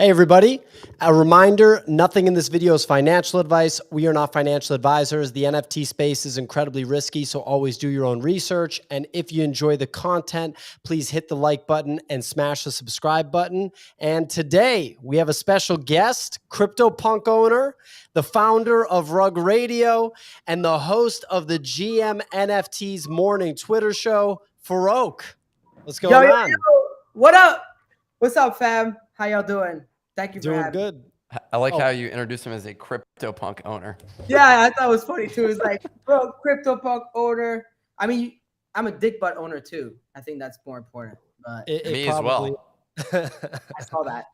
Hey everybody, a reminder, nothing in this video is financial advice. We are not financial advisors. The NFT space is incredibly risky, so always do your own research. And if you enjoy the content, please hit the like button and smash the subscribe button. And today we have a special guest, CryptoPunk owner, the founder of Rug Radio, and the host of the GM NFTs morning Twitter show, Farokh. What's going on? Yo. What up? What's up, fam? How y'all doing? Thank you for having me. Doing good. I like how you introduced him as a CryptoPunk owner. Yeah, I thought it was funny too. It's like, bro, CryptoPunk owner. I mean, I'm a dick butt owner too. I think that's more important. But me as well. I saw that.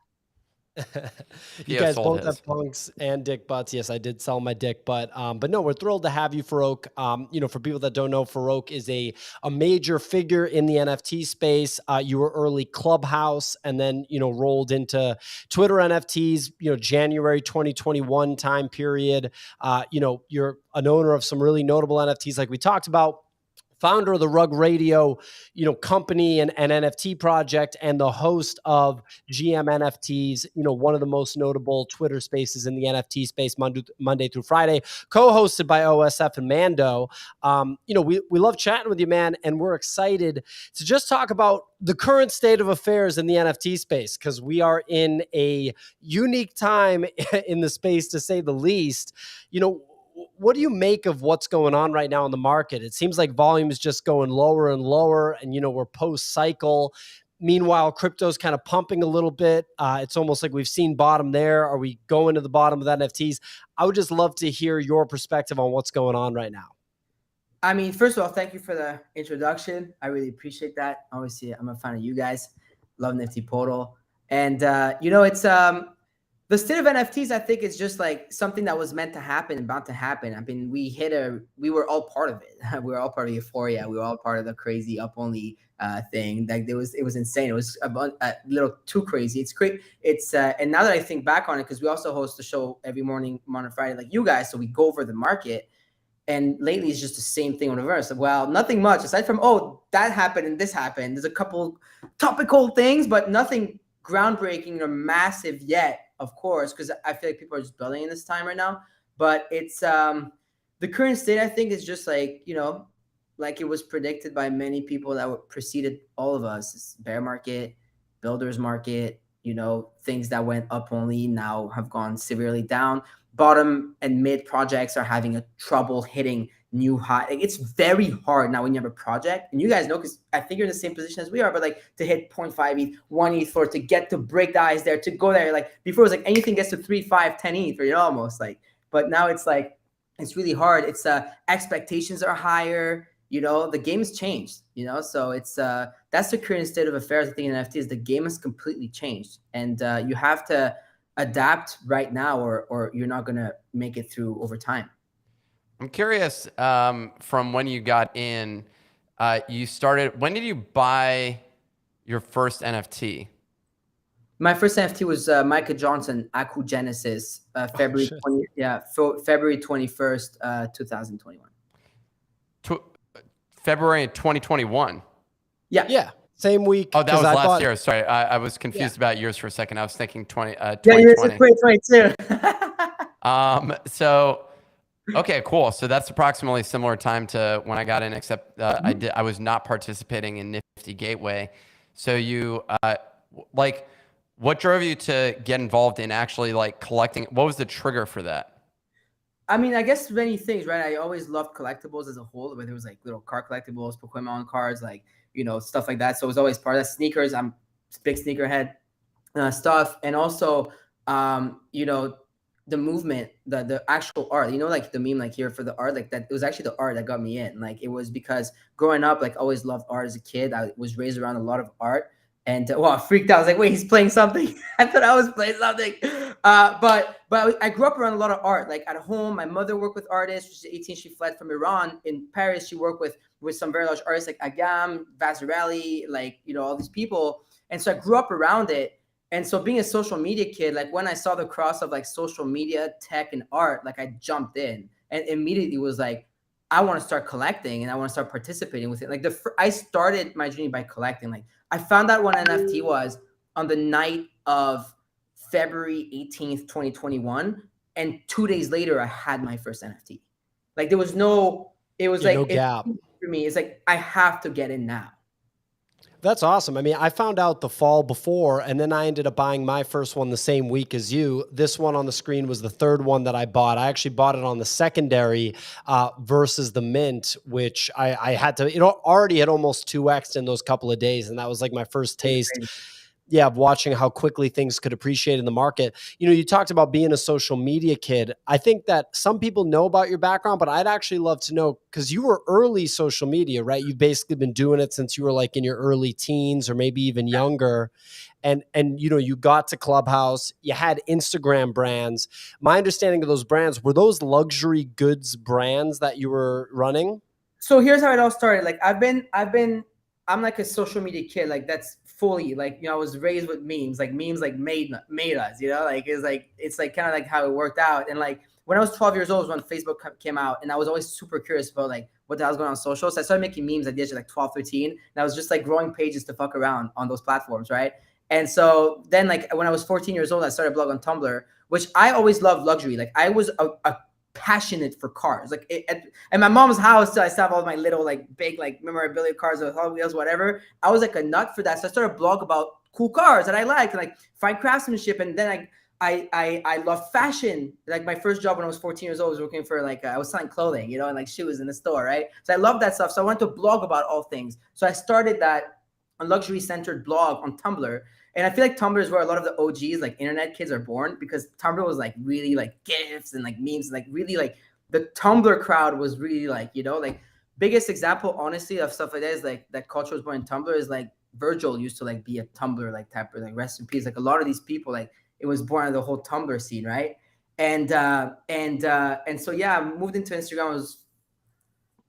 You guys both have punks and dick butts. Yes, I did sell my dick butt. But no, we're thrilled to have you, Farokh. For people that don't know, Farokh is a major figure in the NFT space. You were early Clubhouse and then, rolled into Twitter NFTs, January 2021 time period. You're an owner of some really notable NFTs like we talked about. Founder of the Rug Radio, company and NFT project, and the host of GM NFTs, one of the most notable Twitter spaces in the NFT space, Monday through Friday, co-hosted by OSF and Mando. We love chatting with you, man, and we're excited to just talk about the current state of affairs in the NFT space, because we are in a unique time in the space, to say the least. What do you make of what's going on right now in the market? It seems like volume is just going lower and lower, and we're post-cycle. Meanwhile, crypto's kind of pumping a little bit. It's almost like we've seen bottom there. Are we going to the bottom of the NFTs? I would just love to hear your perspective on what's going on right now. I mean, first of all, thank you for the introduction. I really appreciate that. Obviously, I'm a fan of you guys. Love Nifty Portal. And, it's... the state of NFTs, I think, is just like something that was meant to happen, about to happen. I mean, we were all part of it. We were all part of euphoria. We were all part of the crazy up only thing. Like it was insane. It was a little too crazy. It's great. And now that I think back on it, because we also host the show every morning, Monday, Friday, like you guys. So we go over the market. And lately it's just the same thing on reverse. Well, nothing much aside from, that happened and this happened. There's a couple topical things, but nothing groundbreaking or massive yet. Of course, because I feel like people are just building in this time right now. But it's the current state, I think, is just like, like it was predicted by many people that preceded all of us. It's bear market, builders market, things that went up only now have gone severely down. Bottom and mid projects are having a trouble hitting new high. Like, it's very hard now when you have a project, and you guys know, because I think you're in the same position as we are, but like to hit 0.5 ETH, 1 ETH for to get to break the ice there, to go there. Like before it was like anything gets to 3, 5, 10 ETH, or almost like, but now it's like, it's really hard. It's expectations are higher, the game's changed, so it's that's the current state of affairs. I think in NFTs, the game has completely changed, and you have to adapt right now, or you're not going to make it through over time. I'm curious, from when you got in, when did you buy your first NFT? My first NFT was Micah Johnson, Aku Genesis, February 21st, 2021. February 2021? Yeah. Same week. Oh, that was last year. Sorry, I was confused about years for a second. I was thinking 2020. Yeah, yours is 2022. Okay, cool. So that's approximately similar time to when I got in, except I was not participating in Nifty Gateway. So you, what drove you to get involved in actually collecting? What was the trigger for that? I mean, I guess many things, right? I always loved collectibles as a whole, whether it was little car collectibles, Pokemon cards, stuff like that. So it was always part of that. Sneakers, I'm a big sneakerhead stuff. And also, the movement, the actual art, the meme, here for the art, that it was actually the art that got me in. It was because growing up, always loved art as a kid. I was raised around a lot of art, and I freaked out. I was like, wait, he's playing something. I thought I was playing something. But I grew up around a lot of art. At home, my mother worked with artists. She's 18. She fled from Iran. In Paris, she worked with some very large artists like Agam, Vazirelli, all these people. And so I grew up around it. And so being a social media kid, when I saw the cross of social media, tech, and art, I jumped in and immediately was like, I want to start collecting and I want to start participating with it. I started my journey by collecting. I found out what NFT was on the night of February 18th, 2021. And 2 days later, I had my first NFT. Like there was no, it was like no gap for me. It's like, I have to get in now. That's awesome. I mean, I found out the fall before, and then I ended up buying my first one the same week as you. This one on the screen was the third one that I bought. I actually bought it on the secondary versus the mint, which I had to, it already had almost 2x'd in those couple of days. And that was like my first taste. Yeah, of watching how quickly things could appreciate in the market. You know, you talked about being a social media kid. I think that some people know about your background, but I'd actually love to know, because you were early social media, right? You've basically been doing it since you were like in your early teens or maybe even younger. And you know, you got to Clubhouse, you had Instagram brands. My understanding of those brands, were those luxury goods brands that you were running? So here's how it all started. Like I'm like a social media kid. Like that's fully like, you know, I was raised with memes like made us, you know, like it's like kind of like how it worked out. And like when I was 12 years old was when Facebook came out, and I was always super curious about like what the hell's going on social. So I started making memes at the age of like 12, 13. And I was just like growing pages to fuck around on those platforms, right? And so then like when I was 14 years old, I started a blog on Tumblr, which I always loved luxury. Like I was a passionate for cars. Like at my mom's house, I still have all my little like big like memorabilia cars with Hot Wheels, whatever. I was like a nut for that. So I started a blog about cool cars that I liked, and like fine craftsmanship. And then I love fashion. Like my first job when I was 14 years old was working for like I was selling clothing, you know, and like shoes in the store, right? So I love that stuff. So I wanted to blog about all things. So I started that a luxury centered blog on Tumblr. And I feel like Tumblr is where a lot of the OGs, like internet kids, are born, because Tumblr was like really like GIFs and like memes, like really like the Tumblr crowd was really like, you know, like biggest example, honestly, of stuff like that is like that culture was born in Tumblr is like Virgil used to like be a Tumblr like type of like rest in peace. Like a lot of these people, like it was born out of the whole Tumblr scene, right? And so yeah, I moved into Instagram. I was,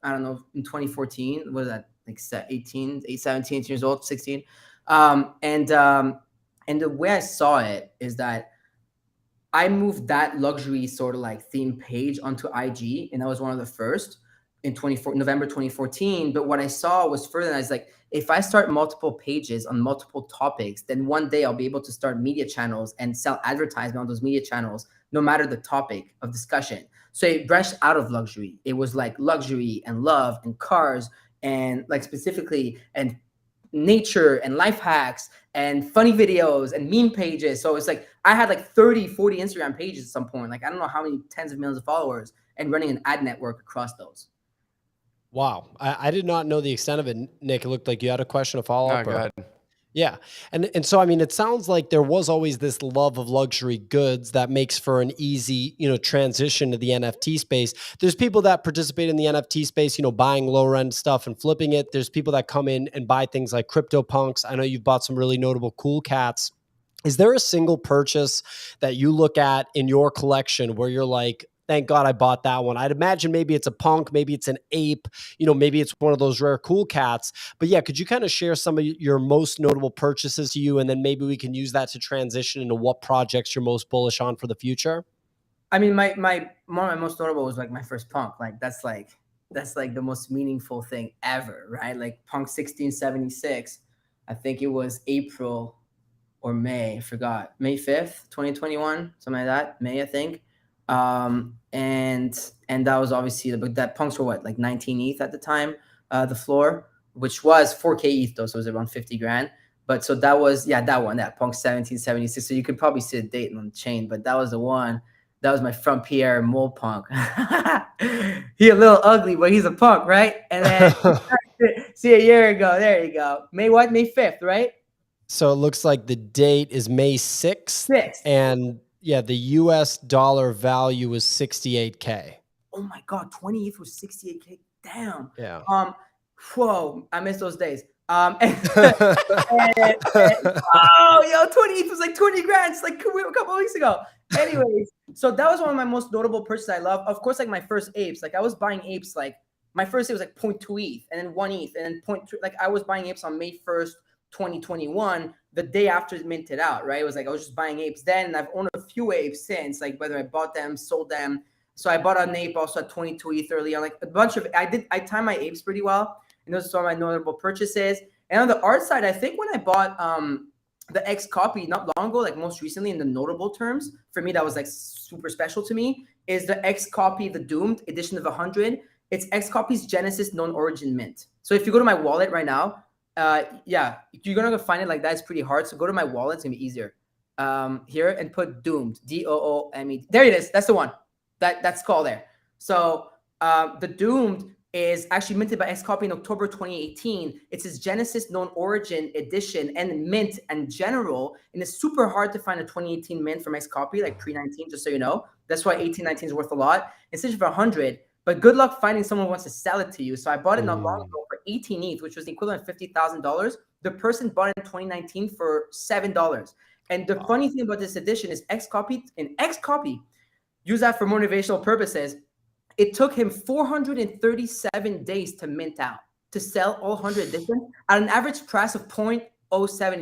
I don't know, in 2014. What was that? Like 17 years old, 16. And the way I saw it is that I moved that luxury sort of like theme page onto IG, and I was one of the first in November 2014. But what I saw was further, and I was like, if I start multiple pages on multiple topics, then one day I'll be able to start media channels and sell advertisement on those media channels, no matter the topic of discussion. So it branched out of luxury. It was like luxury and love and cars and like specifically and nature and life hacks and funny videos and meme pages. So it's like I had like 30, 40 Instagram pages at some point. Like I don't know how many tens of millions of followers, and running an ad network across those. Wow. I did not know the extent of it, Nick. It looked like you had a question to follow up. Go ahead. Yeah. And so, I mean, it sounds like there was always this love of luxury goods that makes for an easy, you know, transition to the NFT space. There's people that participate in the NFT space, you know, buying lower end stuff and flipping it. There's people that come in and buy things like CryptoPunks. I know you've bought some really notable cool cats. Is there a single purchase that you look at in your collection where you're like, thank God I bought that one? I'd imagine maybe it's a punk, maybe it's an ape, you know, maybe it's one of those rare cool cats. But yeah, could you kind of share some of your most notable purchases to you, and then maybe we can use that to transition into what projects you're most bullish on for the future? I mean, one of my most notable was like my first punk. Like that's like the most meaningful thing ever, right? Like Punk 1676. I think it was April or May, I forgot. May 5th, 2021, something like that. May, I think. And that was obviously, but that punks were what, like 19 ETH at the time, the floor, which was 4K ETH though, so it was around 50 grand. But so that was, yeah, that one, that Punk 1776. So you could probably see the date on the chain, but that was the one. That was my front Pierre mole punk. He a little ugly, but he's a punk, right? And then see a year ago, there you go. May 5th, right? So it looks like the date is May 6th. And yeah, the US dollar value is 68K. Oh my God, 20 ETH was 68K. Damn. Yeah. Whoa, I miss those days. Oh, yo, 20 ETH was like 20 grand. It's like a couple of weeks ago. Anyways, so that was one of my most notable purchases I love. Of course, like my first apes, like I was buying apes, like my first ape was like 0.2 ETH and then 1 ETH and then 0.3. Like I was buying apes on May 1st, 2021, the day after it minted out, right? It was like I was just buying apes then, and I've owned a few apes since, like whether I bought them, sold them. So I bought an ape also at 22 ETH early on, like a bunch of, I timed my apes pretty well, and those are some of my notable purchases. And on the art side, I think when I bought the XCOPY not long ago, like most recently in the notable terms, for me, that was like super special to me, is the XCOPY, the Doomed edition of 100. It's XCOPY's Genesis known origin mint. So if you go to my wallet right now, yeah, you're going to find it like that. It's pretty hard. So go to my wallet. It's going to be easier. Here and put Doomed, D-O-O-M-E. There it is. That's the one. That's called there. So the Doomed is actually minted by XCOPY in October 2018. It's his Genesis known origin edition and mint in general. And it's super hard to find a 2018 mint from XCOPY, like pre-19, just so you know. That's why 1819 is worth a lot. It's for 100. But good luck finding someone who wants to sell it to you. So I bought it not long ago for 18 ETH, which was the equivalent of $50,000. The person bought it in 2019 for $7. And the funny thing about this edition is XCOPY, use that for motivational purposes. It took him 437 days to mint out, to sell all 100 editions at an average price of 0.07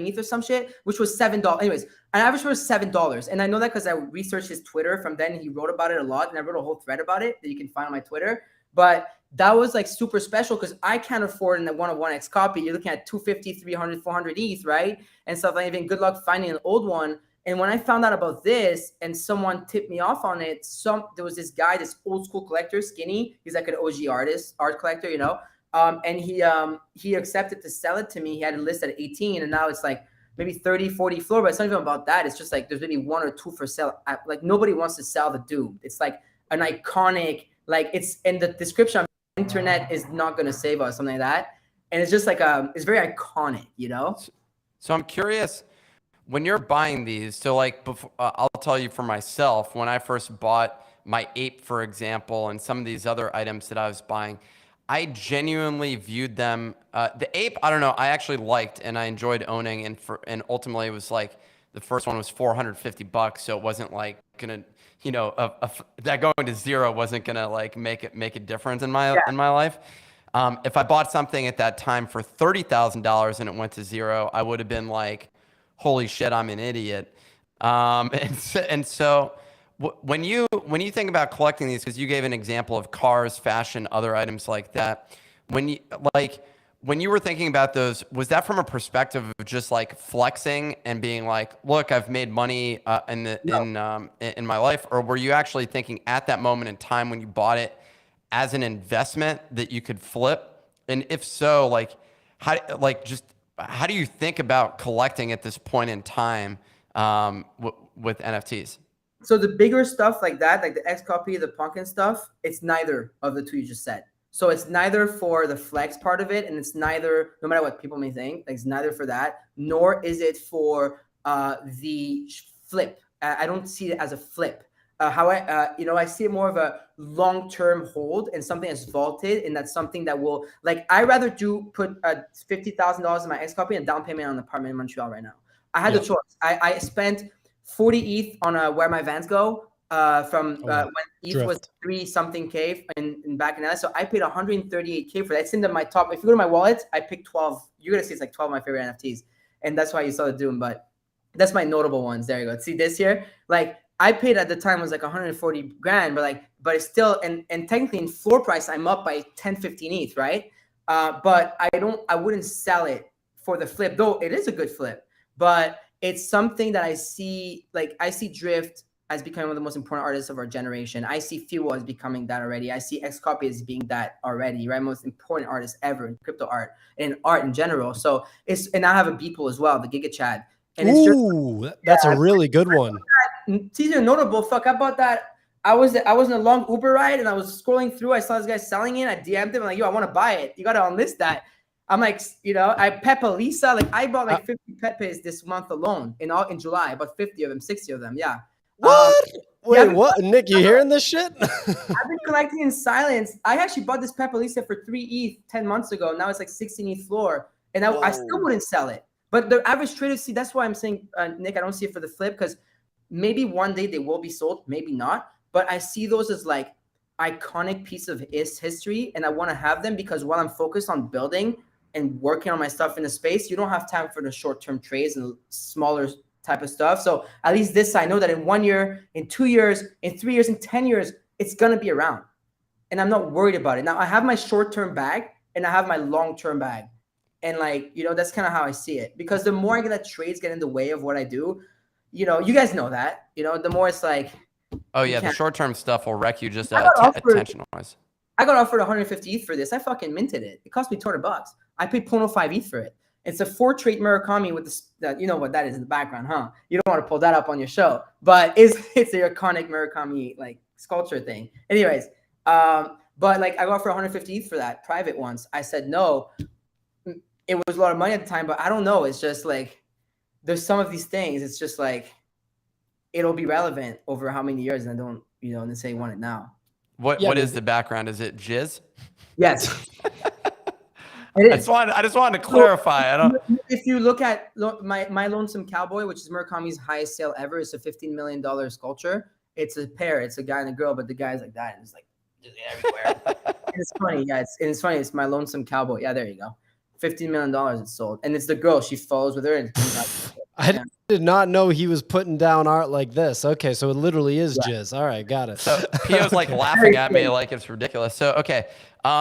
ETH or some shit, which was $7. Anyways, an average was $7. And I know that because I researched his Twitter from then. He wrote about it a lot, and I wrote a whole thread about it that you can find on my Twitter. But that was like super special because I can't afford in the one-on-one XCOPY. You're looking at 250, 300, 400 ETH, right? And stuff like that. Even good luck finding an old one. And when I found out about this and someone tipped me off on it, there was this guy, this old school collector, Skinny. He's like an OG art collector, you know. And he accepted to sell it to me. He had it listed at 18, and now it's like maybe 30, 40 floor. But it's not even about that. It's just like there's maybe one or two for sale. Like nobody wants to sell the Doom. It's like an iconic, like it's in the description. Internet is not going to save us, something like that. And it's just like it's very iconic, you know. So I'm curious. When you're buying these, so like before, I'll tell you for myself, when I first bought my Ape, for example, and some of these other items that I was buying, I genuinely viewed them. The Ape, I don't know, I actually liked and I enjoyed owning, and ultimately it was like the first one was $450, so it wasn't like gonna, you know, that going to zero wasn't gonna like make a difference in my life. If I bought something at that time for $30,000 and it went to zero, I would have been like, holy shit, I'm an idiot. And so when you think about collecting these, because you gave an example of cars, fashion, other items like that, when you were thinking about those, was that from a perspective of just like flexing and being like, look, I've made money in my life, or were you actually thinking at that moment in time when you bought it as an investment that you could flip? And if so, like how do you think about collecting at this point in time with NFTs? So the bigger stuff like that, like the XCOPY, the Punk and stuff, it's neither of the two you just said. So it's neither for the flex part of it, and it's neither, no matter what people may think, like it's neither for that, nor is it for the flip. I don't see it as a flip. You know, I see it more of a long-term hold and something that's vaulted, and that's something that will, like, I rather put $50,000 in my XCOPY and down payment on an apartment in Montreal right now. I had the choice. I spent 40 ETH on Where My Vans Go when ETH was 3-something K and back in that. So I paid 138K for that. It's into my top. If you go to my wallet, I picked 12. You're gonna see it's like 12 of my favorite NFTs, and that's why you saw the Doom. But that's my notable ones. There you go. See this here, like. I paid at the time was like 140 grand, but it's still, and technically in floor price, I'm up by 10, 15 ETH, right? But I wouldn't sell it for the flip, though it is a good flip, but it's something that I see Drift as becoming one of the most important artists of our generation. I see Fuel as becoming that already. I see XCOPY as being that already, right? Most important artist ever in crypto art and art in general. So and I have a Beeple as well, the Giga Chad. And it's that's a really good one. Teaser notable. Fuck, I bought that. I was in a long Uber ride and I was scrolling through. I saw this guy selling it. I DM'd him. I'm like, yo, I want to buy it. You got to unlist that. I'm like, you know, I Pepe Lisa. Like I bought like 50 Pepes this month alone in July. I bought 50 of them, 60 of them. Yeah. What? Wait, what? Nick, you hearing this shit? I've been collecting in silence. I actually bought this Pepe Lisa for 3 ETH 10 months ago. Now it's like 16 ETH floor. And I still wouldn't sell it. But the average trader, see, that's why I'm saying, Nick, I don't see it for the flip, because maybe one day they will be sold, maybe not. But I see those as like iconic piece of history, and I want to have them because while I'm focused on building and working on my stuff in the space, you don't have time for the short-term trades and smaller type of stuff. So at least this, I know that in 1 year, in 2 years, in 3 years, in 10 years, it's going to be around. And I'm not worried about it. Now I have my short-term bag and I have my long-term bag. And like, you know, that's kind of how I see it, because the more I get that trades get in the way of what I do, you know, you guys know that, you know, the more it's like, oh yeah, the short-term stuff will wreck you just attention-wise. I got offered 150 ETH for this. I fucking minted it. It cost me $200. I paid 0.05 ETH for it. It's a 4-trait Murakami with this, you know what that is in the background, huh? You don't want to pull that up on your show, but it's the iconic Murakami like sculpture thing. Anyways, but like I got offered 150 ETH for that private once. I said no. It was a lot of money at the time, but I don't know. It's just like there's some of these things. It's just like it'll be relevant over how many years, and I don't, you know, say want it now. What is the background? Is it jizz? Yes. It is. I just wanted to clarify. If you look at my Lonesome Cowboy, which is Murakami's highest sale ever, it's a $15 million sculpture. It's a pair. It's a guy and a girl, but the guy's like that, and it's like just everywhere. And it's funny, yeah. It's funny. It's my Lonesome Cowboy. Yeah, there you go. $15 million it's sold, and it's the girl. She follows with her. And I did not know he was putting down art like this. Okay, so it literally is jizz. All right, got it. So Pio's like laughing at me like it's ridiculous. So okay, I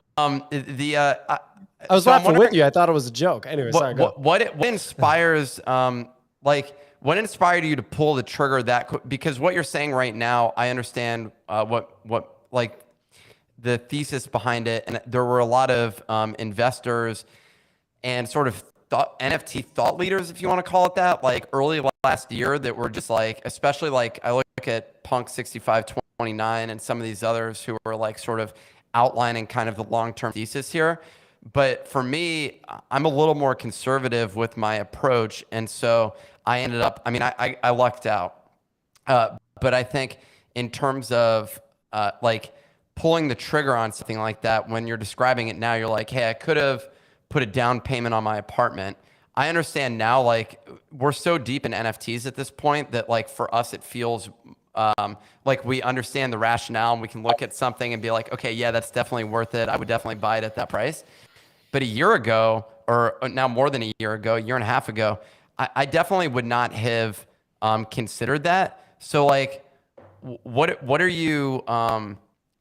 was laughing with you. I thought it was a joke. Anyway, sorry. What inspires what inspired you to pull the trigger that? Because what you're saying right now, I understand what like the thesis behind it, and there were a lot of investors and sort of NFT thought leaders, if you want to call it that, like early last year that were just like, especially like I look at Punk 6529 and some of these others who were like sort of outlining kind of the long-term thesis here. But for me, I'm a little more conservative with my approach. And so I ended up, I mean, I lucked out. But I think in terms of like pulling the trigger on something like that, when you're describing it now, you're like, hey, I could have put a down payment on my apartment. I understand now, like we're so deep in NFTs at this point that like for us, it feels like we understand the rationale and we can look at something and be like, okay, yeah, that's definitely worth it. I would definitely buy it at that price. But a year ago, or now more than a year ago, a year and a half ago, I definitely would not have considered that. So like, what are you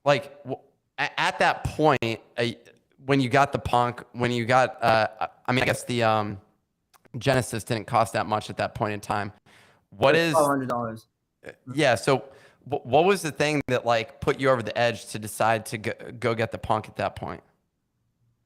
like at that point, when you got the Punk, when you got, I mean, I guess the Genesis didn't cost that much at that point in time. What is $100? Yeah. So what was the thing that like put you over the edge to decide to go get the Punk at that point?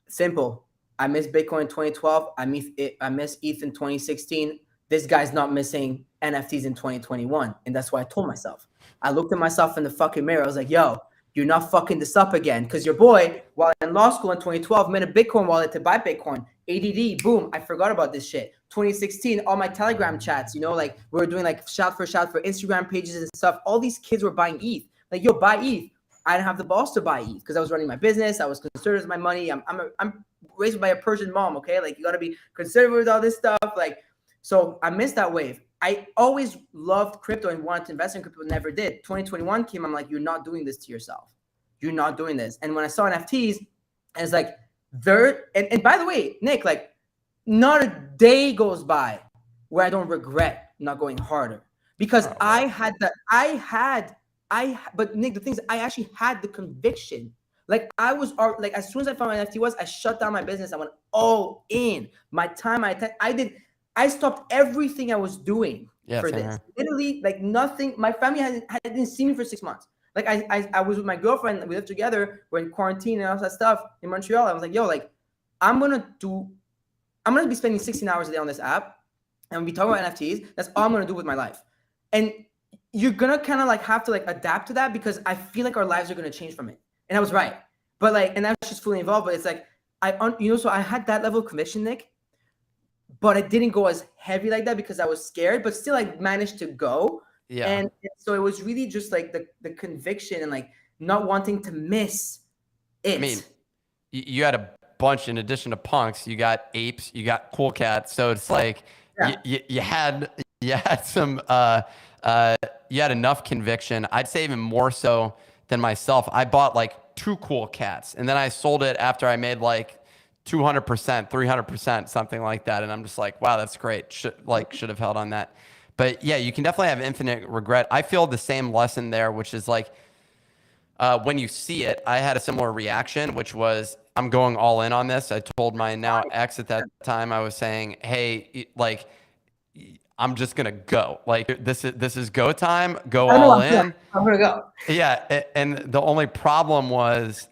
Simple. I missed Bitcoin in 2012. I missed ETH in 2016. This guy's not missing NFTs in 2021. And that's what I told myself. I looked at myself in the fucking mirror. I was like, yo, you're not fucking this up again. Because your boy, while in law school in 2012, made a Bitcoin wallet to buy Bitcoin. ADD, boom, I forgot about this shit. 2016, all my Telegram chats, you know, like we were doing like shout for Instagram pages and stuff. All these kids were buying ETH. Like, yo, buy ETH. I didn't have the balls to buy ETH because I was running my business. I was conservative with my money. I'm raised by a Persian mom, okay? Like, you got to be conservative with all this stuff. Like, so I missed that wave. I always loved crypto and wanted to invest in crypto, never did. 2021 came, I'm like, you're not doing this to yourself. You're not doing this. And when I saw NFTs, and it's like, and by the way, Nick, like, not a day goes by where I don't regret not going harder. Because but Nick, the thing is, I actually had the conviction. Like I was, like as soon as I found what NFT was, I shut down my business. I went all in. My time, I stopped everything I was doing for this. Literally, like nothing. My family hadn't seen me for 6 months. Like I was with my girlfriend. We lived together. We're in quarantine and all that stuff in Montreal. I was like, yo, like I'm gonna be spending 16 hours a day on this app, and we talking about NFTs. That's all I'm gonna do with my life. And you're gonna kind of like have to like adapt to that because I feel like our lives are gonna change from it. And I was right. But like, and that's just fully involved. But it's like so I had that level of conviction, Nick, but I didn't go as heavy like that because I was scared. But still, I managed to go. Yeah. And so it was really just like the conviction and like not wanting to miss it. I mean, you had a bunch in addition to punks. You got apes. You got cool cats. So it's like you had some. You had enough conviction. I'd say even more so than myself. I bought like 2 cool cats, and then I sold it after I made like 200%, 300%, something like that. And I'm just like, wow, that's great. Should have held on that. But yeah, you can definitely have infinite regret. I feel the same lesson there, which is like, when you see it, I had a similar reaction, which was, I'm going all in on this. I told my now ex at that time, I was saying, hey, like, I'm just gonna go. Like, this is go time. Go all in. I'm gonna go. Yeah, and the only problem was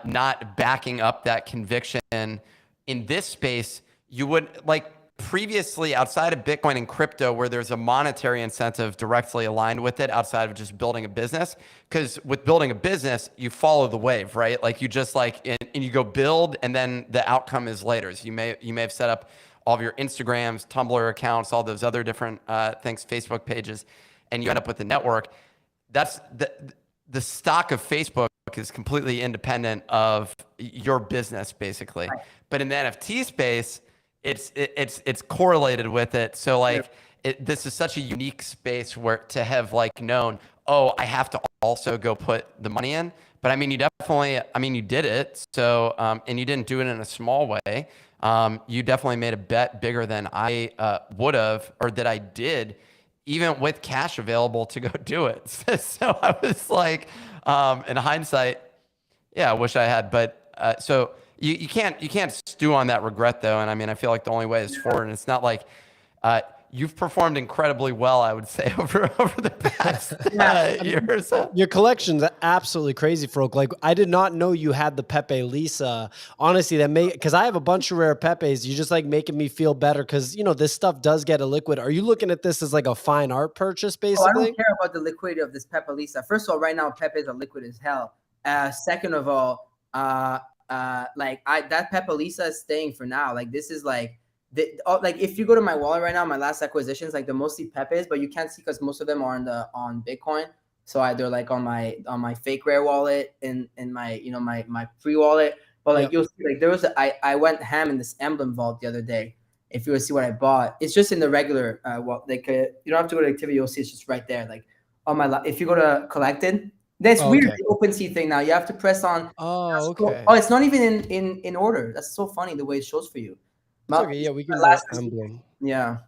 not backing up that conviction in this space. You would, like, previously, outside of Bitcoin and crypto, where there's a monetary incentive directly aligned with it, outside of just building a business. Because with building a business, you follow the wave, right? Like, you just and you go build, and then the outcome is later. So you may have set up all of your Instagrams, Tumblr accounts, all those other different things, Facebook pages, and you end up with a network. That's the stock of Facebook is completely independent of your business, basically. Right. But in the NFT space, it's correlated with it. So, like, this is such a unique space where to have, like, known, oh, I have to also go put the money in. But I mean, you did it. So, and you didn't do it in a small way. You definitely made a bet bigger than I would have, or that I did, even with cash available to go do it. So I was like, in hindsight, yeah, I wish I had. But so you can't stew on that regret, though. And I mean, I feel like the only way is forward. And it's not like you've performed incredibly well, I would say, over the past years. Your collection's absolutely crazy, Farokh. Like, I did not know you had the Pepe Lisa. Honestly, because I have a bunch of rare Pepes. You just, like, making me feel better because, you know, this stuff does get illiquid. Are you looking at this as like a fine art purchase, basically? Oh, I don't care about the liquidity of this Pepe Lisa. First of all, right now, Pepes are liquid as hell. Second of all, that Pepe Lisa is staying for now. Like, this is like, like, if you go to my wallet right now, my last acquisitions, like, they're mostly Pepes, but you can't see because most of them are on Bitcoin. So either, like, on my fake rare wallet and my, you know, my free wallet. But, like, you'll see, like, there was I went ham in this emblem vault the other day. If you want to see what I bought, it's just in the regular you don't have to go to activity. You'll see it's just right there. Like, on my if you go to collected, that's weird. The OpenSea thing now. You have to press on. Oh, okay. Oh, it's not even in order. That's so funny the way it shows for you. Okay, yeah, we can last emblem. Yeah.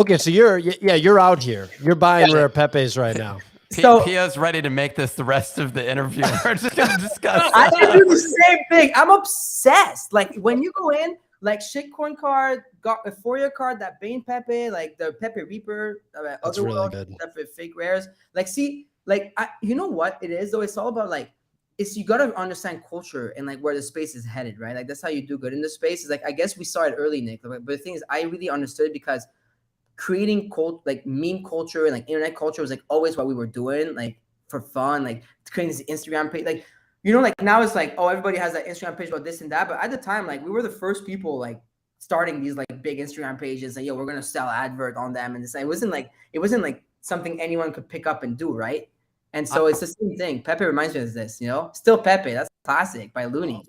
Okay, so you're out here. You're buying rare Pepes right now. So Pia's ready to make this the rest of the interview. We're just gonna discuss. I do the same thing. I'm obsessed. Like, when you go in, like, shitcoin card, got a Fourier card, that Bane Pepe, like the Pepe Reaper, that's really good. Fake rares. Like, see, like, you know what it is though? It's all about, like, you got to understand culture and, like, where the space is headed, right? Like, that's how you do good in the space. Is like, I guess we saw it early, Nick. But the thing is, I really understood because creating like meme culture and, like, internet culture was, like, always what we were doing, like, for fun, like creating this Instagram page, like, you know, like, now it's like, oh, everybody has that Instagram page about this and that. But at the time, like, we were the first people, like, starting these, like, big Instagram pages and, yo, we're gonna sell advert on them, and this. It wasn't like something anyone could pick up and do, right? And so it's the same thing. Pepe reminds me of this, you know, still Pepe. That's classic by Looney.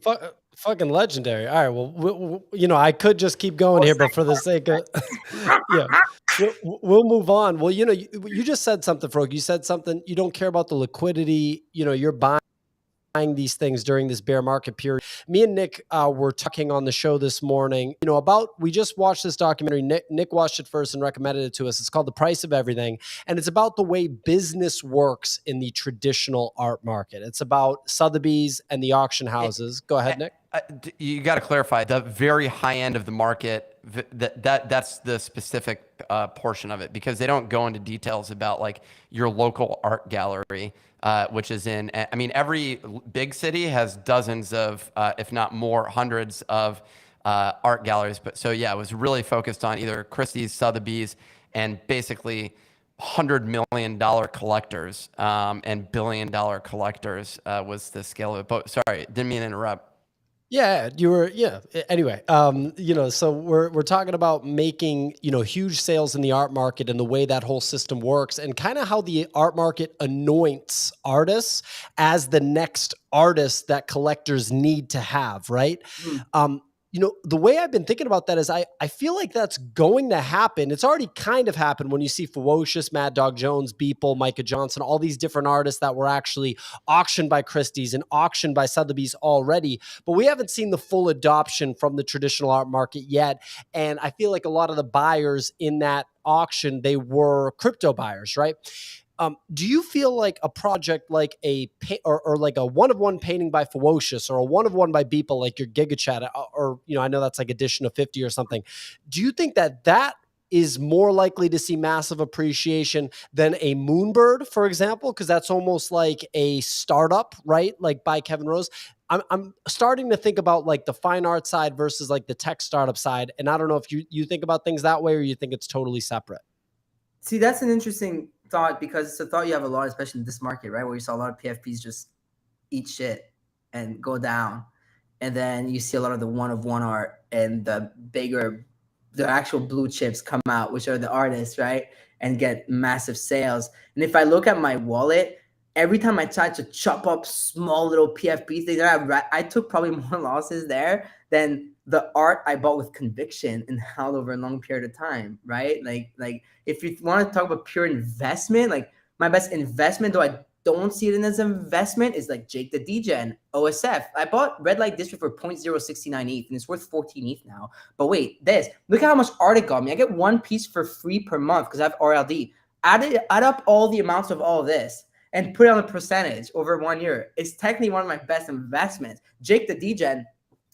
Fucking legendary. All right. Well, you know, I could just keep going here, but for the sake of, we'll move on. Well, you know, you just said something, Farokh. You said something. You don't care about the liquidity. You know, you're buying these things during this bear market period. Me and Nick were talking on the show this morning, you know, we just watched this documentary. Nick watched it first and recommended it to us. It's called The Price of Everything. And it's about the way business works in the traditional art market. It's about Sotheby's and the auction houses. Go ahead, Nick. You got to clarify the very high end of the market. That's the specific portion of it, because they don't go into details about, like, your local art gallery, which is I mean, every big city has dozens of, if not more, hundreds of art galleries. But so, yeah, it was really focused on either Christie's, Sotheby's, and basically $100 million collectors and billion-dollar collectors was the scale of it. But sorry, didn't mean to interrupt. Yeah, you were. Yeah. Anyway, you know, so we're talking about making, you know, huge sales in the art market and the way that whole system works, and kind of how the art market anoints artists as the next artists that collectors need to have, right? You know, the way I've been thinking about that is I feel like that's going to happen. It's already kind of happened when you see Ferocious, Mad Dog Jones, Beeple, Micah Johnson, all these different artists that were actually auctioned by Christie's and auctioned by Sotheby's already. But we haven't seen the full adoption from the traditional art market yet. And I feel like a lot of the buyers in that auction, they were crypto buyers, right? Do you feel like a project like or like a one-of-one painting by Ferocious or a one-of-one by Beeple, like your Giga Chat, or, you know, I know that's like edition of 50 or something. Do you think that that is more likely to see massive appreciation than a Moonbird, for example? Because that's almost like a startup, right? Like by Kevin Rose. I'm starting to think about like the fine art side versus like the tech startup side. And I don't know if you think about things that way or you think it's totally separate. See, that's an interesting thought because it's a thought you have a lot, especially in this market, right? Where you saw a lot of PFPs just eat shit and go down. And then you see a lot of the one-of-one art and the actual blue chips come out, which are the artists, right? And get massive sales. And if I look at my wallet, every time I try to chop up small little PFP things, I took probably more losses there than the art I bought with conviction and held over a long period of time, right? Like if you want to talk about pure investment, like my best investment, though I don't see it as an investment, is like Jake the DJ and OSF. I bought Red Light District for 0.069 ETH and it's worth 14 ETH now. But wait, look at how much art it got me. I get one piece for free per month because I have RLD. Add up all the amounts of all of this and put it on a percentage over 1 year. It's technically one of my best investments. Jake the DJ,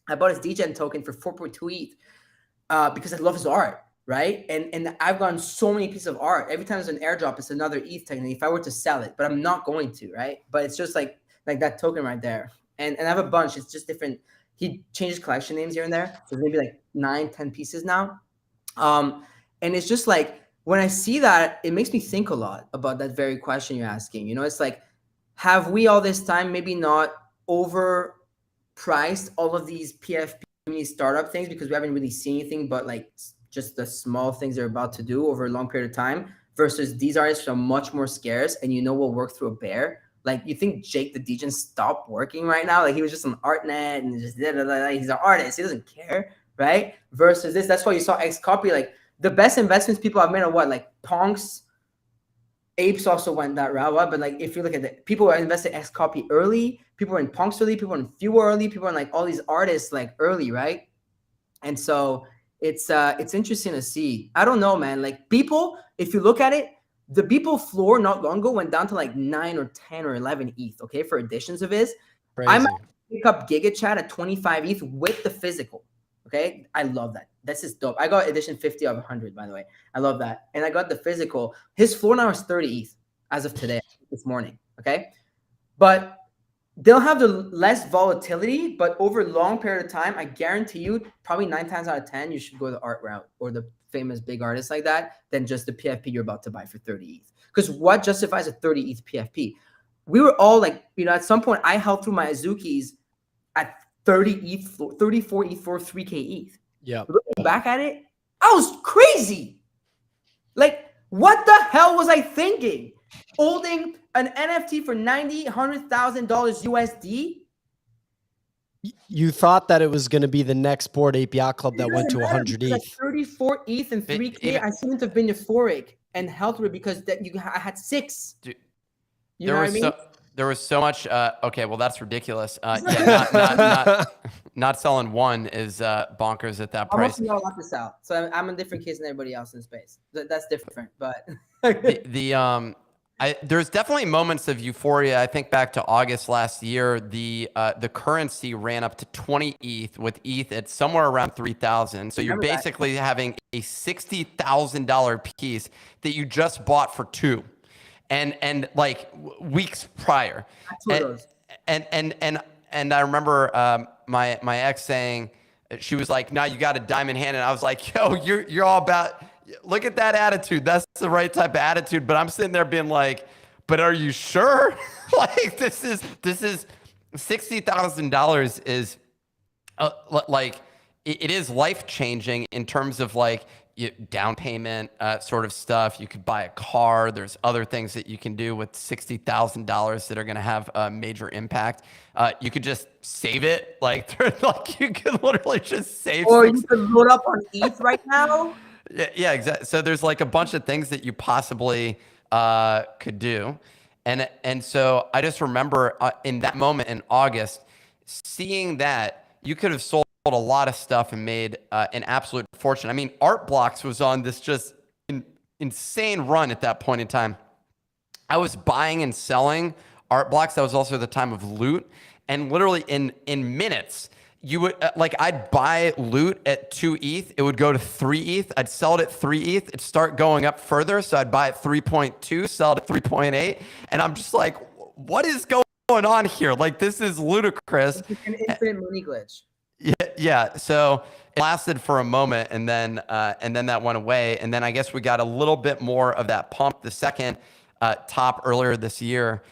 I bought his DJ token for 4.2 ETH because I love his art, right? And I've gotten so many pieces of art. Every time there's an airdrop, it's another ETH technically if I were to sell it, but I'm not going to, right? But it's just like that token right there. And I have a bunch. It's just different. He changes collection names here and there. So maybe like 9, 10 pieces now. And it's just like, when I see that, it makes me think a lot about that very question you're asking. You know, it's like, have we all this time maybe not overpriced all of these PFP startup things because we haven't really seen anything but like just the small things they're about to do over a long period of time versus these artists are much more scarce and will work through a bear. Like, you think Jake the DJ stopped working right now? Like, he was just on ArtNet and just he's an artist. He doesn't care, right? Versus this, that's why you saw XCOPY, like, the best investments people have made are what? Like Punks, Apes also went that route. But like, if you look at it, people were invested in XCOPY early, people were in Punks early, people were in Few early, people were in like all these artists like early, right? And so it's interesting to see. I don't know, man. Like Beeple, if you look at it, the Beeple floor not long ago went down to like 9 or 10 or 11 ETH, okay, for editions of his. Crazy. I might pick up Giga Chat at 25 ETH with the physical. Okay, I love that. This is dope. I got edition 50 of 100, by the way. I love that. And I got the physical. His floor now is 30 ETH as of today, this morning. Okay, but they'll have the less volatility, but over a long period of time, I guarantee you, probably 9 times out of 10, you should go the art route or the famous big artists like that than just the PFP you're about to buy for 30 ETH. Because what justifies a 30 ETH PFP? We were all like, at some point, I held through my Azukis at 30 ETH, 34 ETH for 3K ETH. Yeah. Looking back at it, I was crazy. Like, what the hell was I thinking? Holding an NFT for $90,000, $100,000 USD? You thought that it was going to be the next board Ape Yacht Club that went to 100 ETH. 34 ETH and 3K. I shouldn't have been euphoric and held through it because I had 6. Dude, you know what I mean? There was so much. Okay, well that's ridiculous. Yeah, not selling one is bonkers at that price. I'm not allowed to sell, so I'm a different case than everybody else in space. That's different, but there's definitely moments of euphoria. I think back to August last year, the currency ran up to 20 ETH with ETH at somewhere around 3,000. So you're basically having a $60,000 piece that you just bought for 2. And like weeks prior, and I remember my ex saying, she was like, "No, you got a diamond hand," and I was like, "Yo, you're all about. Look at that attitude. That's the right type of attitude." But I'm sitting there being like, "But are you sure? Like this is $60,000 is like it is life changing in terms of like." Down payment sort of stuff. You could buy a car. There's other things that you can do with $60,000 that are going to have a major impact. You could just save it. Like you could literally just save. Or you could load up on ETH right now. Yeah, exactly. So there's like a bunch of things that you possibly could do. And so I just remember in that moment in August, seeing that you could have sold a lot of stuff and made an absolute fortune. I mean, Art Blocks was on this just insane run at that point in time. I was buying and selling art blocks. That was also the time of loot. And literally in minutes, you would like, I'd buy loot at 2 ETH. It would go to 3 ETH. I'd sell it at 3 ETH. It'd start going up further. So I'd buy it 3.2, sell it at 3.8. And I'm just like, what is going on here? Like, this is ludicrous. It's an infinite money glitch. Yeah. So it lasted for a moment, and then that went away. And then I guess we got a little bit more of that pump, the second top earlier this year.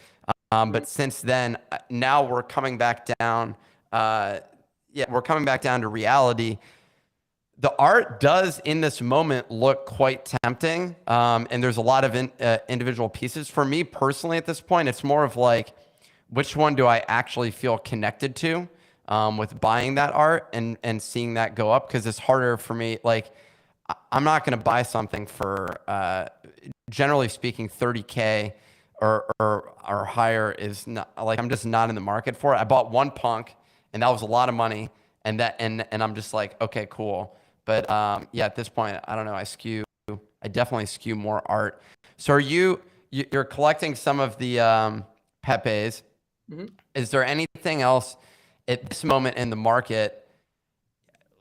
But since then, now we're coming back down. We're coming back down to reality. The art does in this moment look quite tempting. And there's a lot of individual pieces. For me personally at this point, it's more of like, which one do I actually feel connected to with buying that art and seeing that go up? Because it's harder for me. Like, I'm not going to buy something for, generally speaking, 30K or higher is not, like, I'm just not in the market for it. I bought one punk, and that was a lot of money, and I'm just like, okay, cool. But at this point, I don't know. I definitely skew more art. So you're collecting some of the Pepes. Mm-hmm. Is there anything else at this moment in the market?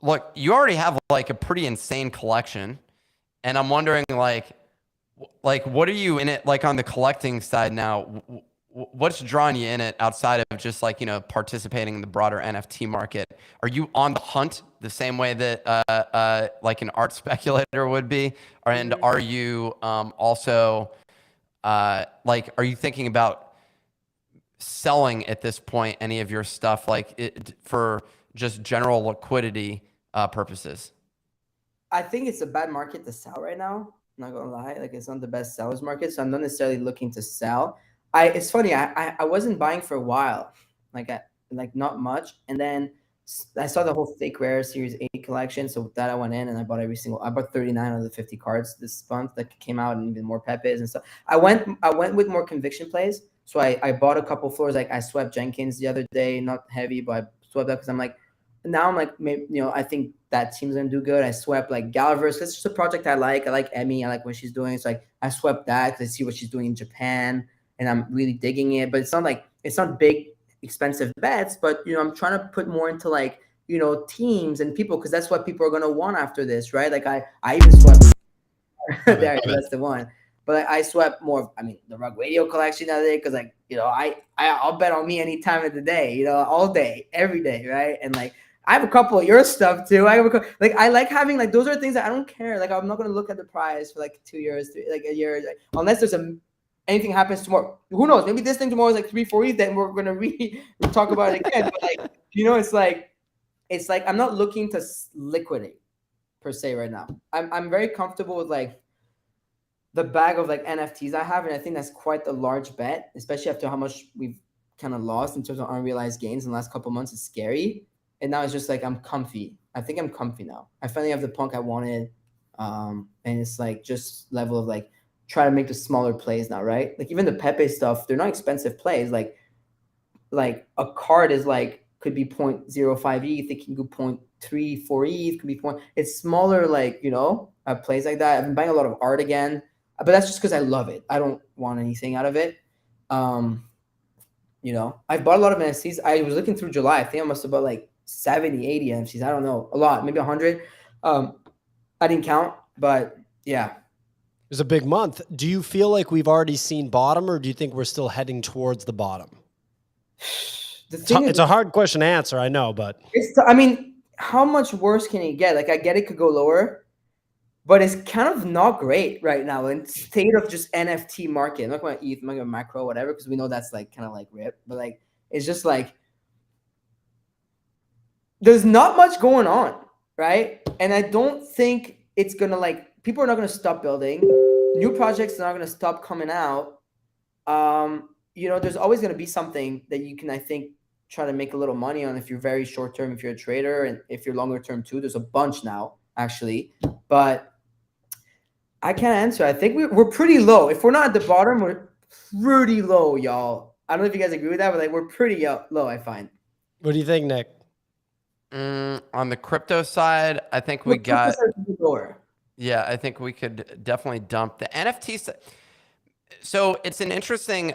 Look, you already have like a pretty insane collection, and I'm wondering like what are you in it like on the collecting side now? What's drawing you in it outside of just like, participating in the broader NFT market? Are you on the hunt the same way that like an art speculator would be? And are you also like, are you thinking about selling at this point any of your stuff for just general liquidity purposes? I think it's a bad market to sell right now. Not gonna lie, like, it's not the best sellers market, so I'm not necessarily looking to sell. It's funny, I wasn't buying for a while, like not much, and then I saw the whole fake rare Series 8 collection, so with that I went in and I bought I bought 39 of the 50 cards this month that came out, and even more Pepes and stuff. I went with more conviction plays, so I bought a couple floors. Like, I swept Jenkins the other day, not heavy, but I swept that because I'm like, now I'm like, maybe, I think that team's gonna do good. I swept like Galaverse. That's just a project I like. I like Emmy. I like what she's doing. It's like I swept that because I see what she's doing in Japan, and I'm really digging it. But it's not big, expensive bets. But I'm trying to put more into like teams and people, because that's what people are gonna want after this, right? Like I even swept. There, that's the one. But I swept more. The Rug Radio collection the other day because I'll bet on me any time of the day. All day, every day, right? And like, I have a couple of your stuff too. I like having like, those are things that I don't care. Like, I'm not gonna look at the prize for like 2 years, like a year, like, unless there's anything happens tomorrow. Who knows? Maybe this thing tomorrow is like 3-4 ETH, then we're gonna talk about it again. But like, it's like I'm not looking to liquidate per se right now. I'm very comfortable with like the bag of like NFTs I have, and I think that's quite a large bet, especially after how much we've kind of lost in terms of unrealized gains in the last couple of months. It's scary. And now it's just like, I'm comfy. I think I'm comfy now. I finally have the punk I wanted. And it's like just level of like, try to make the smaller plays now, right? Like, even the Pepe stuff, they're not expensive plays. Like a card is like, could be 0.05 ETH. It can go 0.34 ETH, could be it's smaller, like, plays like that. I've been buying a lot of art again, but that's just because I love it. I don't want anything out of it. I've bought a lot of NFTs. I was looking through July. I think I must have bought like 70, 80 NFTs. I don't know. A lot, maybe 100. I didn't count, but yeah. It was a big month. Do you feel like we've already seen bottom, or do you think we're still heading towards the bottom? It's a hard question to answer, I know, but how much worse can it get? Like, I get it could go lower, but it's kind of not great right now in state of just NFT market. I'm not going to ETH, I'm not going to macro, whatever, because we know that's like kind of like rip. But like, it's just like, there's not much going on, right? And I don't think it's going to like, people are not going to stop building. New projects are not going to stop coming out. There's always going to be something that you can, I think, try to make a little money on if you're very short term, if you're a trader, and if you're longer term too. There's a bunch now, actually. But I can't answer. I think we're pretty low. If we're not at the bottom, we're pretty low, y'all. I don't know if you guys agree with that, but like, we're pretty low, I find. What do you think, Nick? On the crypto side, I think we got lower. Yeah, I think we could definitely dump the NFTs. So it's an interesting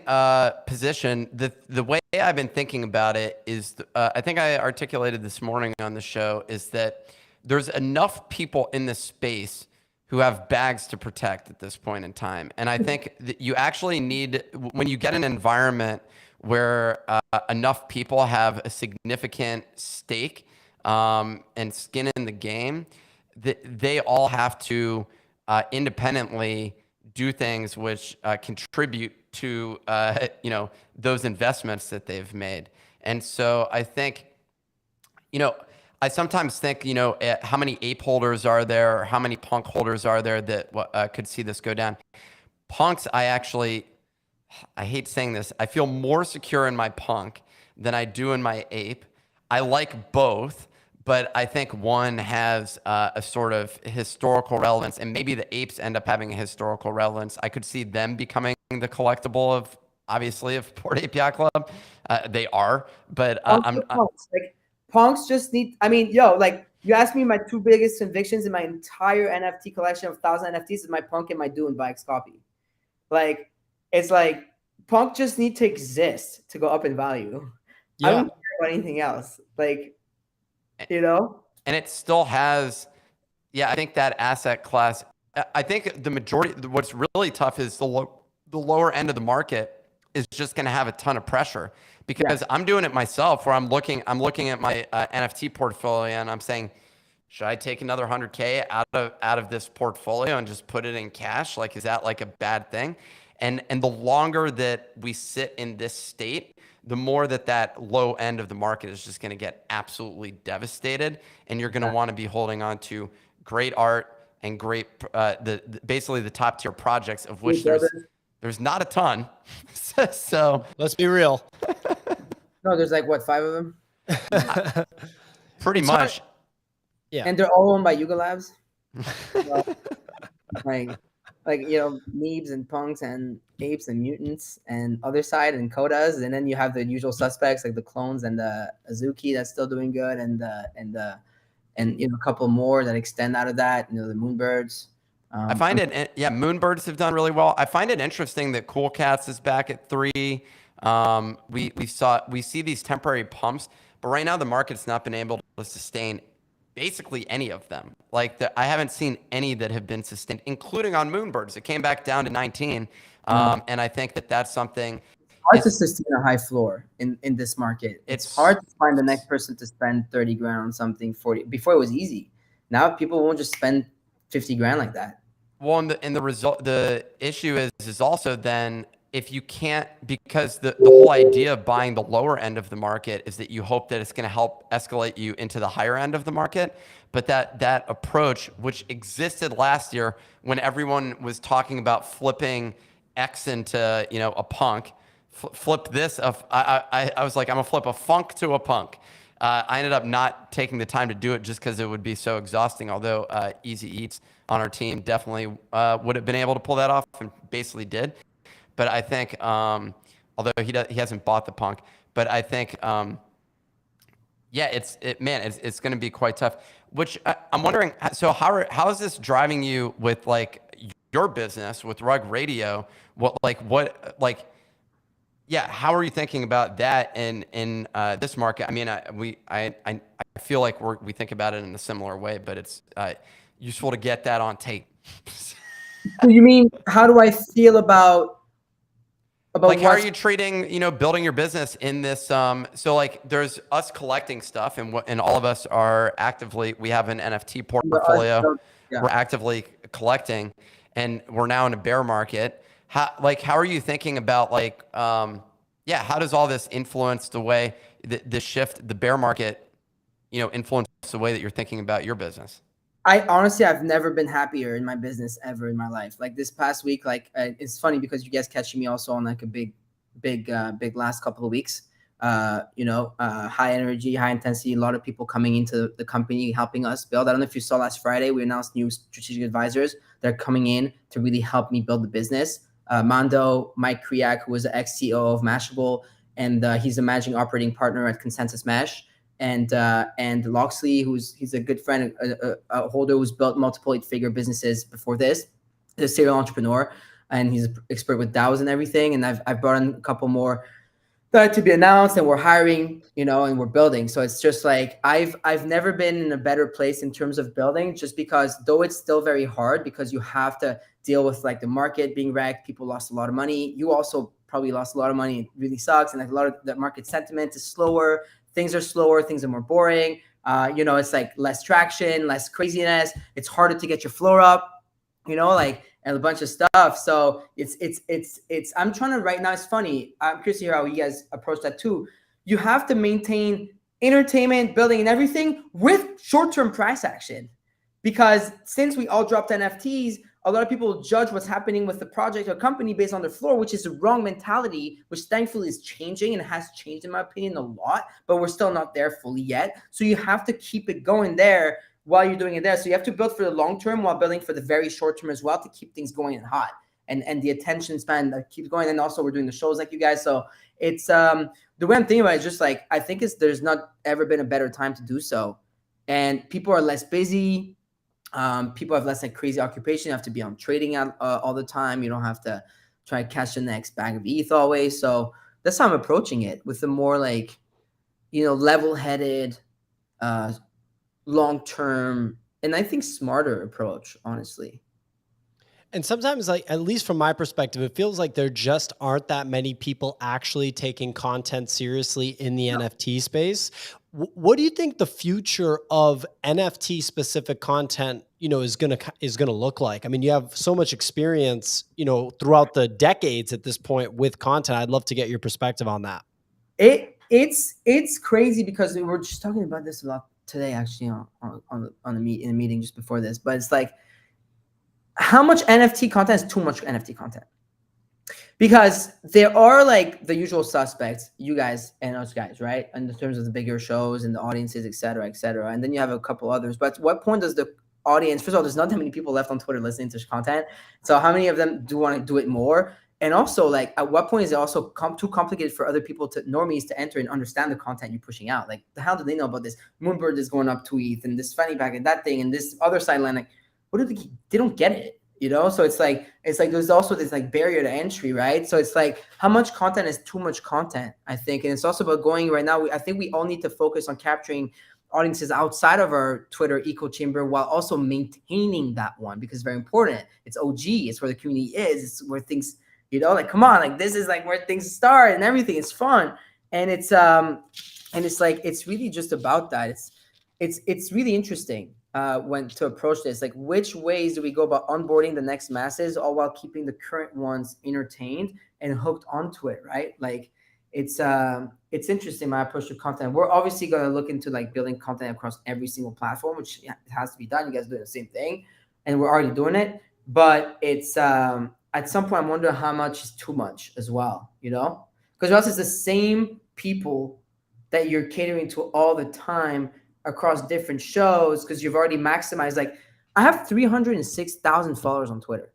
position. The way I've been thinking about it is, I think I articulated this morning on the show, is that there's enough people in this space who have bags to protect at this point in time. And I think that you actually need, when you get an environment where enough people have a significant stake and skin in the game, they all have to independently do things which contribute to those investments that they've made. And so I think, I sometimes think, how many ape holders are there, or how many punk holders are there that could see this go down. Punks, I hate saying this, I feel more secure in my punk than I do in my ape. I like both, but I think one has a sort of historical relevance, and maybe the apes end up having a historical relevance. I could see them becoming the collectible of Bored Ape Yacht Club. They are, but punks just need, you asked me my two biggest convictions in my entire NFT collection of 1,000 NFTs is my punk and my Dune by XCOPY. It's like punk just need to exist to go up in value. Yeah. I don't care about anything else. And it still has, I think that asset class, I think the majority, what's really tough is the lower end of the market is just going to have a ton of pressure, because I'm doing it myself, where I'm looking at my NFT portfolio and I'm saying, should I take another 100K out of this portfolio and just put it in cash? Is that a bad thing? And the longer that we sit in this state, the more that low end of the market is just going to get absolutely devastated, and you're going to want to be holding on to great art and great, basically the top tier projects, of which there's not a ton. So let's be real. No, there's 5 of them? Pretty much. Yeah. And they're all owned by Yuga Labs. Meebs and punks and apes and mutants and other side and Kodas, and then you have the usual suspects like the clones and the Azuki that's still doing good, and a couple more that extend out of that. The Moonbirds. I find Moonbirds have done really well. I find it interesting that Cool Cats is back at 3. We see these temporary pumps, but right now the market's not been able to sustain basically any of them. I haven't seen any that have been sustained, including on Moonbirds. It came back down to 19. And I think that's something. It's hard to sustain a high floor in this market. It's hard to find the next person to spend 30 grand on something 40. Before it was easy. Now people won't just spend 50 grand like that. Well, the issue is also then, if you can't, because the whole idea of buying the lower end of the market is that you hope that it's going to help escalate you into the higher end of the market. But that approach, which existed last year when everyone was talking about flipping X into a punk, flip this. I was like, I'm gonna flip a funk to a punk. I ended up not taking the time to do it just because it would be so exhausting. Although Easy Eats on our team definitely would have been able to pull that off, and basically did. But I think, although he hasn't bought the punk, but I think, it's going to be quite tough. Which I'm wondering, so how is this driving you with your business with Rug Radio? How are you thinking about that in this market? I mean, I feel like we think about it in a similar way, but it's useful to get that on tape. So you mean, how do I feel about how are you treating, building your business in this? So there's us collecting stuff, and all of us are we have an NFT portfolio. We're actively collecting, and we're now in a bear market. How are you thinking about how does all this influence the way the shift, the bear market, influence the way that you're thinking about your business? I've never been happier in my business ever in my life. This past week, it's funny because you guys catching me also on a big last couple of weeks. High energy, high intensity, a lot of people coming into the company, helping us build. I don't know if you saw last Friday, we announced new strategic advisors that are coming in to really help me build the business. Mando, Mike Kriak, who was the ex-CEO of Mashable, and he's a managing operating partner at Consensus Mesh. And Loxley, he's a good friend, a holder who's built multiple 8-figure businesses before this, a serial entrepreneur. and he's an expert with DAOs and everything. And I've brought in a couple more that to be announced, and we're hiring, and we're building. So it's just like I've never been in a better place in terms of building, just because though it's still very hard, because you have to deal with like the market being wrecked. People lost a lot of money. You also probably lost a lot of money. It really sucks. And like a lot of the market sentiment is slower. Things are slower. Things are more boring. It's like less traction, less craziness. It's harder to get your floor up, and a bunch of stuff. So it's I'm trying to right now. It's funny. I'm curious to hear how you guys approach that too. You have to maintain entertainment, building, and everything with short-term price action, because since we all dropped NFTs, a lot of people judge what's happening with the project or company based on their floor, which is the wrong mentality, which thankfully is changing and has changed, in my opinion, a lot, but we're still not there fully yet. So you have to keep it going there while you're doing it there. So you have to build for the long term while building for the very short term as well, to keep things going and hot, and the attention span that keeps going. And also we're doing the shows like you guys. So it's the way I'm thinking about it is just like, I think there's not ever been a better time to do so. And people are less busy. People have less like crazy occupation. You have to be on trading all the time. You don't have to try to catch the next bag of ETH always. So that's how I'm approaching it, with the more like, level-headed, long-term, and I think smarter approach, honestly. And sometimes, like, at least from my perspective, it feels like there just aren't that many people actually taking content seriously in the NFT space. What do you think the future of NFT specific content, is going to look like? I mean, you have so much experience, throughout the decades at this point with content. I'd love to get your perspective on that. It's crazy, because we were just talking about this a lot today, actually, in a meeting just before this. But it's like, how much NFT content is too much NFT content? Because there are like the usual suspects, you guys and us guys, right? And in terms of the bigger shows and the audiences, et cetera, et cetera. And then you have a couple others. But at what point does the audience, first of all, there's not that many people left on Twitter listening to content. So how many of them do want to do it more? And also, like, at what point is it also too complicated for other people, normies, to enter and understand the content you're pushing out? Like, how do they know about this? Moonbird is going up 2 ETH, and this fanny pack and that thing, and this other sideline. Like, what do they don't get it, So it's like there's also this like barrier to entry, right? So it's like, how much content is too much content, I think. And it's also about going right now. I think we all need to focus on capturing audiences outside of our Twitter echo chamber, while also maintaining that one, because it's very important. It's OG. It's where the community is. It's where things, like, come on, like, this is like where things start and everything. It's fun. And it's like, it's really just about that. It's really interesting when to approach this, like, which ways do we go about onboarding the next masses, all while keeping the current ones entertained and hooked onto it, right? Like, it's interesting, my approach to content. We're obviously going to look into like building content across every single platform, which it has to be done. You guys are doing the same thing, and we're already doing it. But it's at some point, I'm wondering how much is too much as well, because else it's the same people that you're catering to all the time across different shows, because you've already maximized. Like, I have 306,000 followers on Twitter,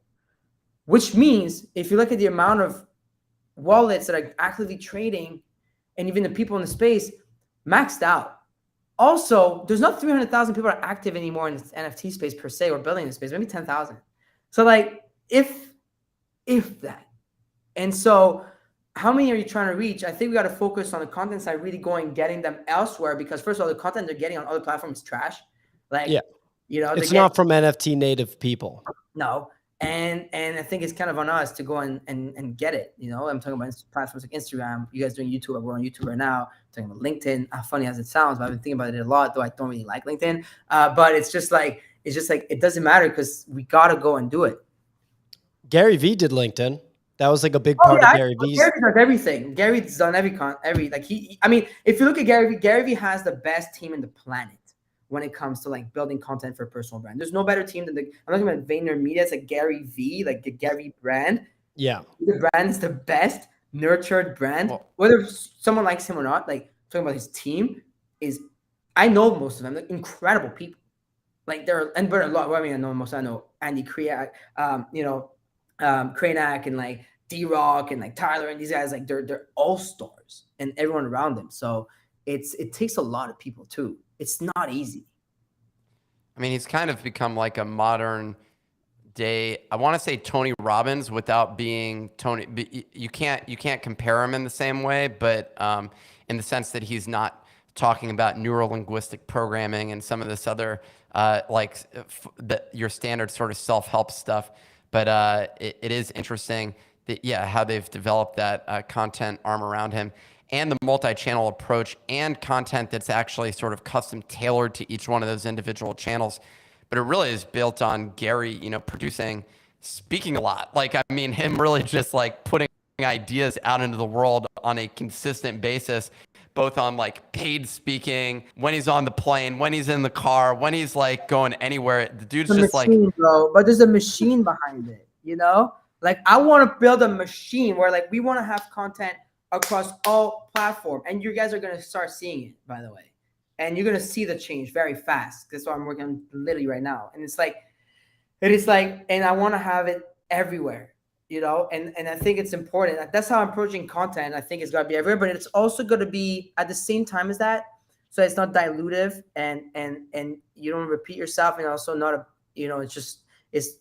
which means if you look at the amount of wallets that are actively trading, and even the people in the space, maxed out. Also, there's not 300,000 people are active anymore in the NFT space per se, or building the space, maybe 10,000. So like, if that. And so how many are you trying to reach? I think we got to focus on the content side, really going, getting them elsewhere, because first of all, the content they're getting on other platforms is trash. Like, yeah, it's not from NFT native people. No. And I think it's kind of on us to go and get it. I'm talking about platforms like Instagram. You guys doing YouTube. We're on YouTube right now. I'm talking about LinkedIn. How funny as it sounds, but I've been thinking about it a lot, though I don't really like LinkedIn. But it's just like it doesn't matter, because we gotta go and do it. Gary V did LinkedIn. That was like a big part of Gary V's. Gary does everything. Gary's done if you look at Gary V has the best team in the planet when it comes to like building content for a personal brand. There's no better team than I'm talking about VaynerMedia. It's like Gary V, like the Gary brand. Yeah. The brand is the best nurtured brand. Whether someone likes him or not, like, talking about his team I know most of them. They're incredible people. Like, but a lot. Well, I mean, I know most. I know Andy Kriak, Kranak, and like D-Rock, and like Tyler, and these guys, like, they're all stars, and everyone around them. So it takes a lot of people too. It's not easy. I mean, he's kind of become like a modern I want to say Tony Robbins without being Tony. You can't compare him in the same way, but in the sense that he's not talking about neuro-linguistic programming and some of this other your standard sort of self-help stuff. But it is interesting that, how they've developed that content arm around him, and the multi-channel approach, and content that's actually sort of custom tailored to each one of those individual channels. But it really is built on Gary, speaking a lot. Like, I mean, him really just like putting ideas out into the world on a consistent basis, both on like paid speaking, when he's on the plane, when he's in the car, when he's like going anywhere. The dude's just machine, like, bro. But there's a machine behind it, Like, I want to build a machine where like we want to have content across all platforms, and you guys are gonna start seeing it, by the way. And you're going to see the change very fast. That's what I'm working on literally right now. And and I want to have it everywhere, and I think it's important. That's how I'm approaching content. I think it's got to be everywhere, but it's also going to be at the same time as that. So it's not dilutive and you don't repeat yourself, and also not, it's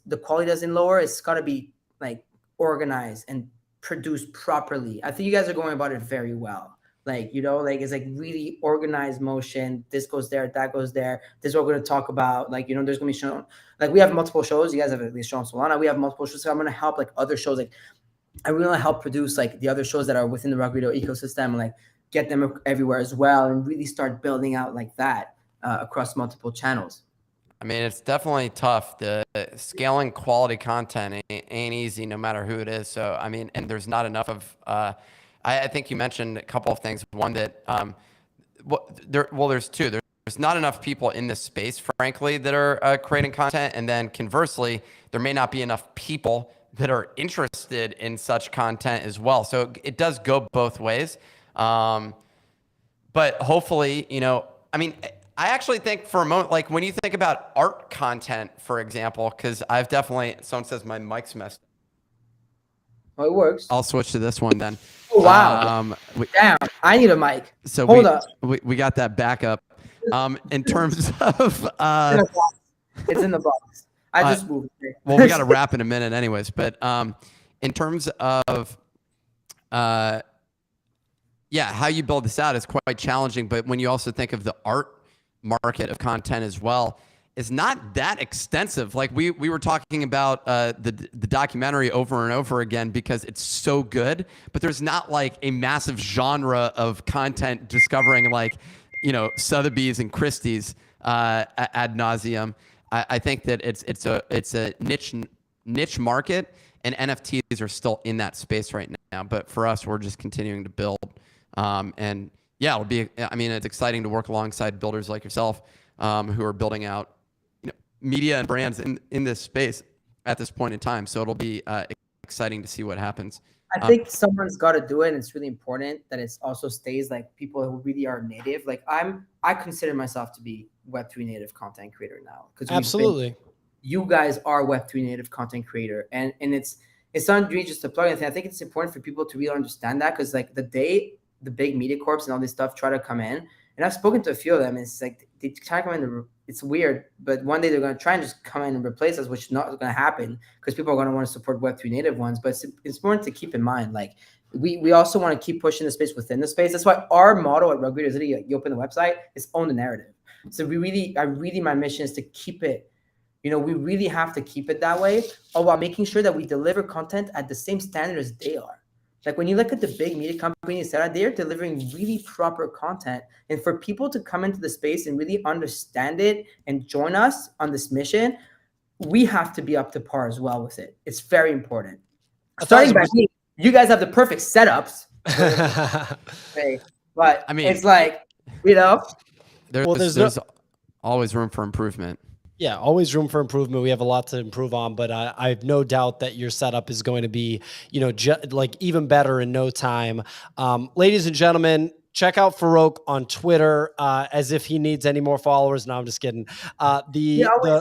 the quality doesn't lower. It's got to be like organized and produced properly. I think you guys are going about it very well. It's like really organized motion. This goes there, that goes there. This is what we're going to talk about. There's going to be shown. Like, we have multiple shows. You guys have at least shown Solana. We have multiple shows. So I'm going to help like other shows. Like, I really want to help produce like the other shows that are within the Rock Radio ecosystem, and like get them everywhere as well, and really start building out like that across multiple channels. I mean, it's definitely tough. The scaling quality content ain't easy, no matter who it is. So, I mean, and there's not enough of. I think you mentioned a couple of things. One that, there's two. There's not enough people in this space, frankly, that are creating content. And then conversely, there may not be enough people that are interested in such content as well. So it does go both ways. But hopefully, I mean, I actually think for a moment, like when you think about art content, for example, because I've definitely, someone says my mic's messed. Oh, it works. I'll switch to this one then. Oh, wow. Damn, I need a mic. So Hold up. We got that backup. In terms of it's in the box. I just moved it. Well, we got to wrap in a minute anyways. But in terms of how you build this out is quite challenging. But when you also think of the art market of content as well, it's not that extensive. Like we were talking about the documentary over and over again because it's so good, but there's not like a massive genre of content discovering like, Sotheby's and Christie's ad nauseum. I think that it's a niche market, and NFTs are still in that space right now. But for us, we're just continuing to build. And yeah, it'll be. I mean, it's exciting to work alongside builders like yourself who are building out media and brands in this space at this point in time. So it'll be exciting to see what happens. I think someone's got to do it, and it's really important that it also stays like people who really are native. Like I consider myself to be Web3 native content creator now. Absolutely. You guys are Web3 native content creator, and it's not really just a plug. I think it's important for people to really understand that, because like the day the big media corps and all this stuff try to come in, and I've spoken to a few of them, it's like they try to come in. It's weird, but one day they're going to try and just come in and replace us, which is not going to happen because people are going to want to support Web3 native ones. But it's important to keep in mind, like we also want to keep pushing the space within the space. That's why our motto at Rug Reader is literally, like, you open the website, it's own the narrative. So my mission is to keep it. We really have to keep it that way, while making sure that we deliver content at the same standard as they are. Like when you look at the big media companies, they're delivering really proper content. And for people to come into the space and really understand it and join us on this mission, we have to be up to par as well with it. It's very important. Starting by me, you guys have the perfect setups. But I mean, it's like, there's always room for improvement. Yeah, always room for improvement. We have a lot to improve on, but I have no doubt that your setup is going to be, like even better in no time. Ladies and gentlemen, check out Farokh on Twitter, as if he needs any more followers. No, I'm just kidding. It's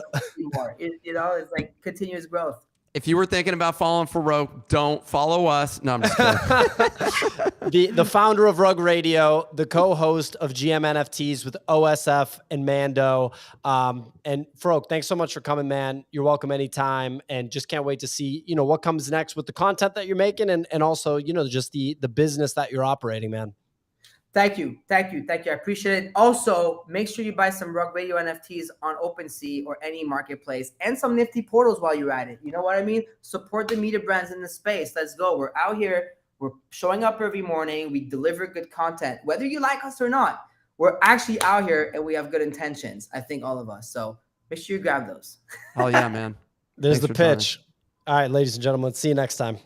like continuous growth. If you were thinking about following Farokh, don't follow us. No, I'm just kidding. The founder of Rug Radio, the co-host of GM NFTs with OSF and Mando. And Farokh, thanks so much for coming, man. You're welcome anytime. And just can't wait to see, what comes next with the content that you're making and also, just the business that you're operating, man. Thank you. I appreciate it. Also, make sure you buy some Rug Radio NFTs on OpenSea or any marketplace and some nifty portals while you're at it. You know what I mean? Support the media brands in the space. Let's go. We're out here. We're showing up every morning. We deliver good content. Whether you like us or not, we're actually out here and we have good intentions. I think all of us. So make sure you grab those. Oh, yeah, man. There's the pitch. All right, ladies and gentlemen, see you next time.